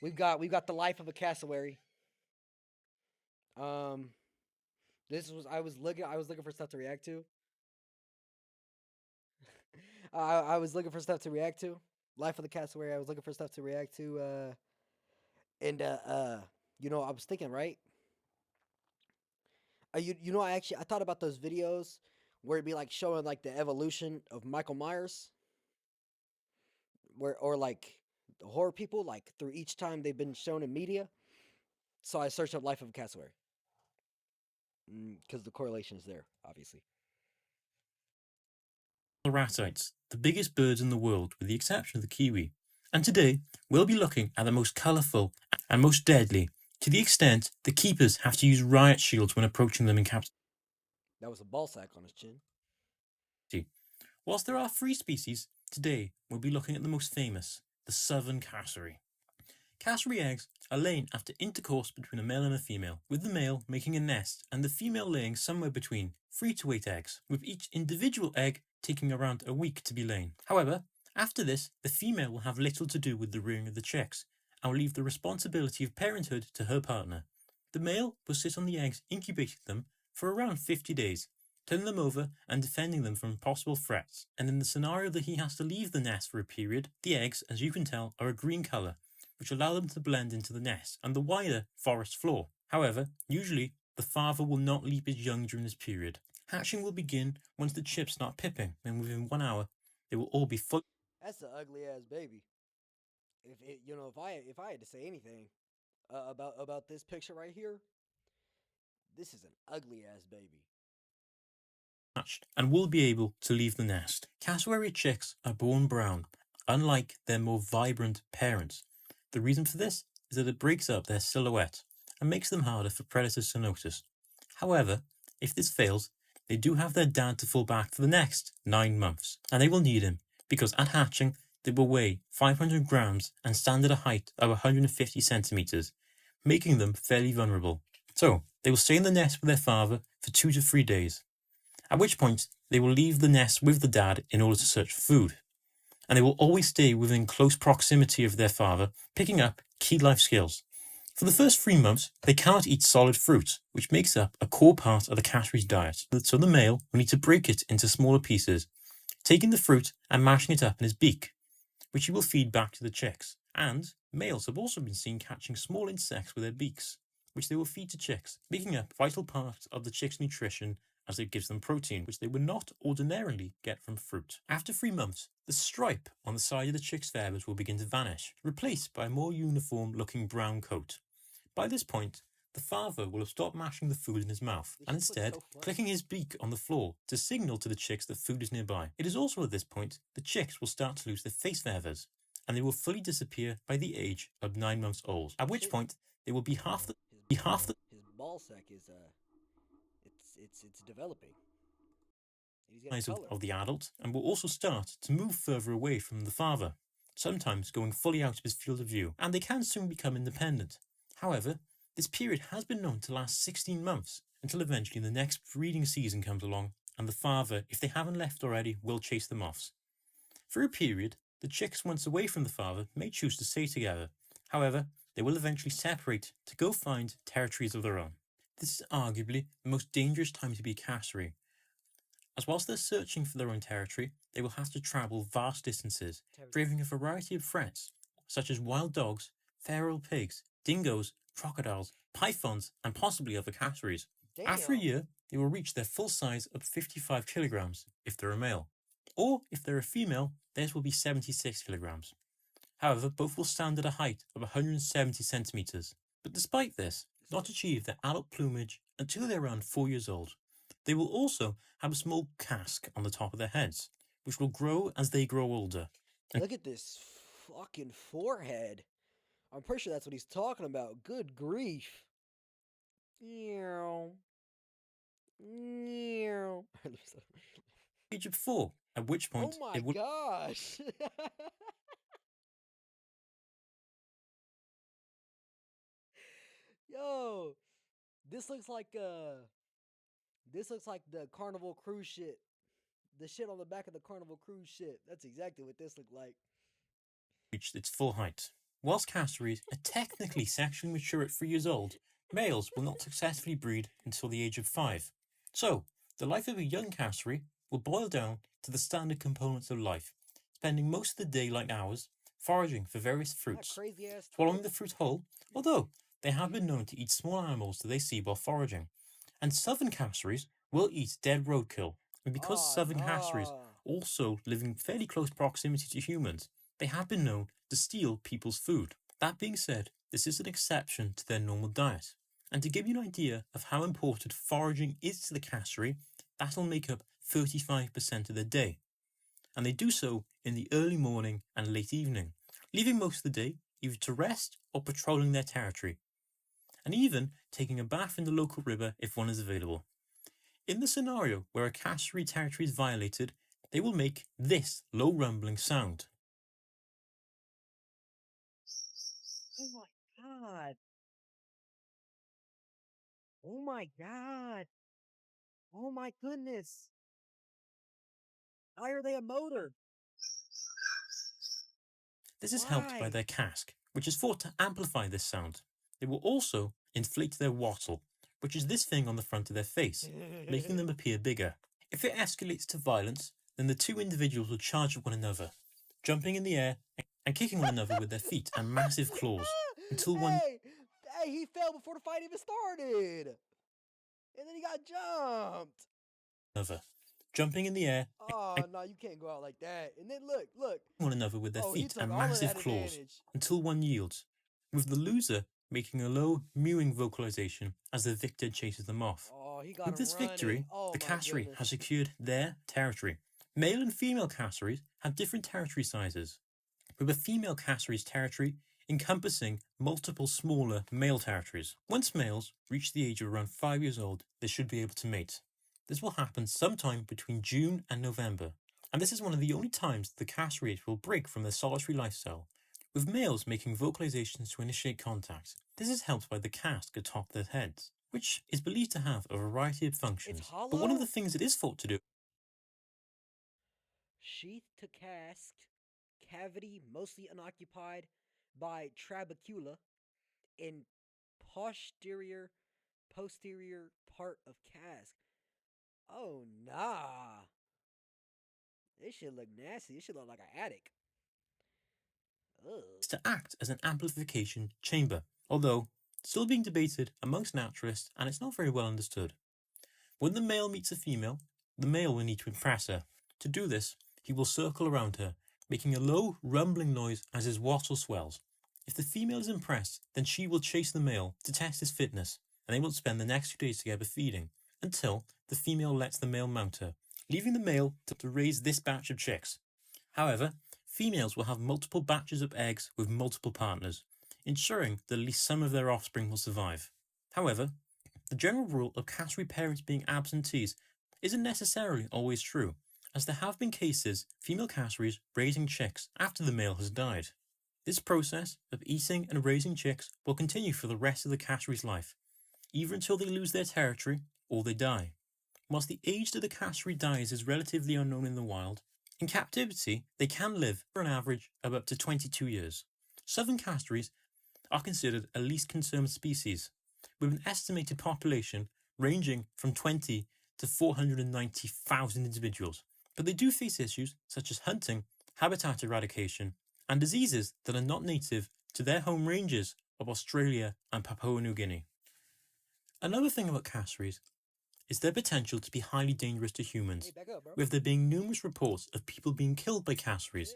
We've got the life of a cassowary. Um, I was looking for stuff to react to. I was looking for stuff to react to. Life of the cassowary. I was looking for stuff to react to. And I was thinking, right? I thought about those videos where it'd be like showing like the evolution of Michael Myers, or like the horror people, like through each time they've been shown in media. So I searched up Life of a Cassowary because the correlation is there, obviously. Ratites, the biggest birds in the world with the exception of the kiwi. And today, we'll be looking at the most colourful and most deadly, to the extent the keepers have to use riot shields when approaching them in captivity. That was a ball sack on his chin. Whilst there are 3 species, today we'll be looking at the most famous, the southern cassowary. Cassowary eggs are laid after intercourse between a male and a female, with the male making a nest and the female laying somewhere between 3 to 8 eggs, with each individual egg taking around a week to be laid. However, after this, the female will have little to do with the rearing of the chicks, and will leave the responsibility of parenthood to her partner. The male will sit on the eggs incubating them for around 50 days, turning them over and defending them from possible threats. And in the scenario that he has to leave the nest for a period, the eggs, as you can tell, are a green colour, which allow them to blend into the nest and the wider forest floor. However, usually the father will not leave his young during this period. Hatching will begin once the chicks start pipping, and within 1 hour, they will all be fully. That's an ugly ass baby. If I had to say anything about this picture right here, this is an ugly ass baby. Hatched and will be able to leave the nest. Cassowary chicks are born brown, unlike their more vibrant parents. The reason for this is that it breaks up their silhouette and makes them harder for predators to notice. However, if this fails, they do have their dad to fall back for the next 9 months, and they will need him because at hatching they will weigh 500 grams and stand at a height of 150 centimeters, making them fairly vulnerable. So, they will stay in the nest with their father for 2 to 3 days, at which point they will leave the nest with the dad in order to search for food. And they will always stay within close proximity of their father, picking up key life skills. For the first 3 months, they cannot eat solid fruit, which makes up a core part of the cassowary's diet, so the male will need to break it into smaller pieces, taking the fruit and mashing it up in his beak, which he will feed back to the chicks. And males have also been seen catching small insects with their beaks, which they will feed to chicks, making up vital parts of the chick's nutrition as it gives them protein, which they would not ordinarily get from fruit. After 3 months, the stripe on the side of the chick's feathers will begin to vanish, replaced by a more uniform-looking brown coat. By this point, the father will have stopped mashing the food in his mouth and instead clicking his beak on the floor to signal to the chicks that food is nearby. It is also at this point the chicks will start to lose their face feathers, and they will fully disappear by the age of 9 months old, at which point they will be half the His ball sack is it's developing. He's getting size color. of the adult, and will also start to move further away from the father, sometimes going fully out of his field of view, and they can soon become independent. However, this period has been known to last 16 months, until eventually the next breeding season comes along, and the father, if they haven't left already, will chase them off. For a period, the chicks, once away from the father, may choose to stay together. However, they will eventually separate to go find territories of their own. This is arguably the most dangerous time to be a cassowary, as whilst they're searching for their own territory, they will have to travel vast distances, braving a variety of threats, such as wild dogs, feral pigs, dingoes, crocodiles, pythons, and possibly other cassowaries. Damn. After a year, they will reach their full size of 55 kilograms if they're a male, or if they're a female, theirs will be 76 kilograms. However, both will stand at a height of 170 centimeters. But despite this, not achieve their adult plumage until they're around 4 years old. They will also have a small casque on the top of their heads, which will grow as they grow older. Look at this fucking forehead. I'm pretty sure that's what he's talking about. Good grief. Meow. Meow. Age of 4, at which point oh my it will gosh. Yo, this looks like the Carnival cruise shit. The shit on the back of the Carnival cruise shit. That's exactly what this looked like. reach its full height. Whilst cassowaries are technically sexually mature at 3 years old, males will not successfully breed until the age of 5. So, the life of a young cassowary will boil down to the standard components of life, spending most of the daylight hours foraging for various fruits, swallowing the fruit whole, although they have been known to eat small animals that they see while foraging. And southern cassowaries will eat dead roadkill, and because southern cassowaries also live in fairly close proximity to humans, they have been known to steal people's food. That being said, this is an exception to their normal diet. And to give you an idea of how important foraging is to the cassowary, that'll make up 35% of their day. And they do so in the early morning and late evening, leaving most of the day either to rest or patrolling their territory, and even taking a bath in the local river if one is available. In the scenario where a cassowary territory is violated, they will make this low rumbling sound. Oh my god. Oh my god. Oh my goodness. Why are they a motor? This is helped by their casque, which is thought to amplify this sound. They will also inflate their wattle, which is this thing on the front of their face, making them appear bigger. If it escalates to violence, then the two individuals will charge at one another, jumping in the air and kicking one another with their feet and massive claws, until one... Hey, he fell before the fight even started! And then he got jumped! Another, jumping in the air... Oh, no, you can't go out like that. And then look. One another with their feet and massive claws, until one yields, with the loser making a low, mewing vocalization as the victor chases them off. With this victory, the cassowary has secured their territory. Male and female cassowaries have different territory sizes, with a female cassowary's territory encompassing multiple smaller male territories. Once males reach the age of around 5 years old, they should be able to mate. This will happen sometime between June and November, and this is one of the only times the cassowary will break from their solitary lifestyle, with males making vocalizations to initiate contact. This is helped by the casque atop their heads, which is believed to have a variety of functions. But one of the things it is thought to do... Sheath to casque, cavity mostly unoccupied by trabecula, and posterior part of casque. Oh, nah. This shit look nasty. This shit look like an attic. Ugh. To act as an amplification chamber, although still being debated amongst naturalists and it's not very well understood. When the male meets a female, the male will need to impress her. To do this, he will circle around her, making a low, rumbling noise as his wattle swells. If the female is impressed, then she will chase the male to test his fitness, and they will spend the next 2 days together feeding, until the female lets the male mount her, leaving the male to raise this batch of chicks. However, females will have multiple batches of eggs with multiple partners, ensuring that at least some of their offspring will survive. However, the general rule of cassowary parents being absentees isn't necessarily always true, as there have been cases of female cassowaries raising chicks after the male has died. This process of eating and raising chicks will continue for the rest of the cassowary's life, either until they lose their territory or they die. Whilst the age that the cassowary dies is relatively unknown in the wild, in captivity they can live for an average of up to 22 years. Southern cassowaries are considered a least concerned species, with an estimated population ranging from 20 to 490,000 individuals. But they do face issues such as hunting, habitat eradication, and diseases that are not native to their home ranges of Australia and Papua New Guinea. Another thing about cassowaries is their potential to be highly dangerous to humans, with there being numerous reports of people being killed by cassowaries.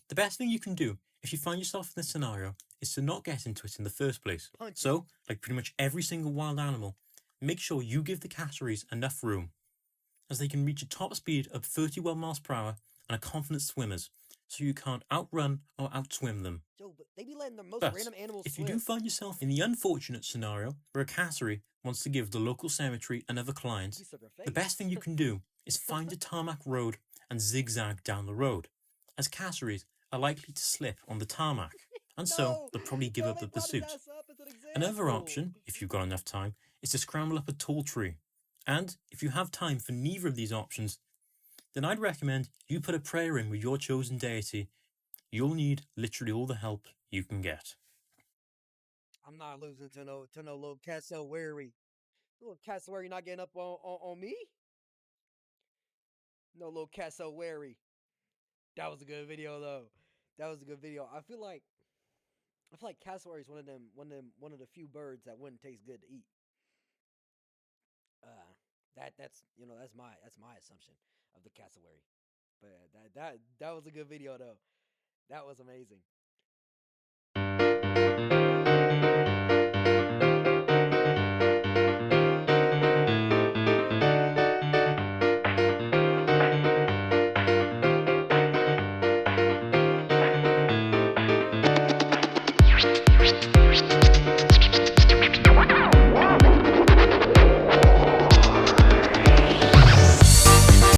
The best thing you can do if you find yourself in this scenario is to not get into it in the first place. So, like pretty much every single wild animal, make sure you give the cassowaries enough room, as they can reach a top speed of 31 miles per hour and are confident swimmers, so you can't outrun or outswim them. But they be letting the most But random animals if swim. you do find yourself in the unfortunate scenario where a cassowary wants to give the local cemetery another client, the best thing you can do is find a tarmac road and zigzag down the road, as cassowaries are likely to slip on the tarmac, and so they'll probably give up the pursuit. Another option, if you've got enough time, is to scramble up a tall tree. And if you have time for neither of these options, then I'd recommend you put a prayer in with your chosen deity. You'll need literally all the help you can get. I'm not losing to no little cassowary. Little cassowary not getting up on me. No little cassowary. That was a good video though. That was a good video. I feel like cassowary is one of the few birds that wouldn't taste good to eat. That's that's my assumption of the cassowary. But that was a good video though. That was amazing.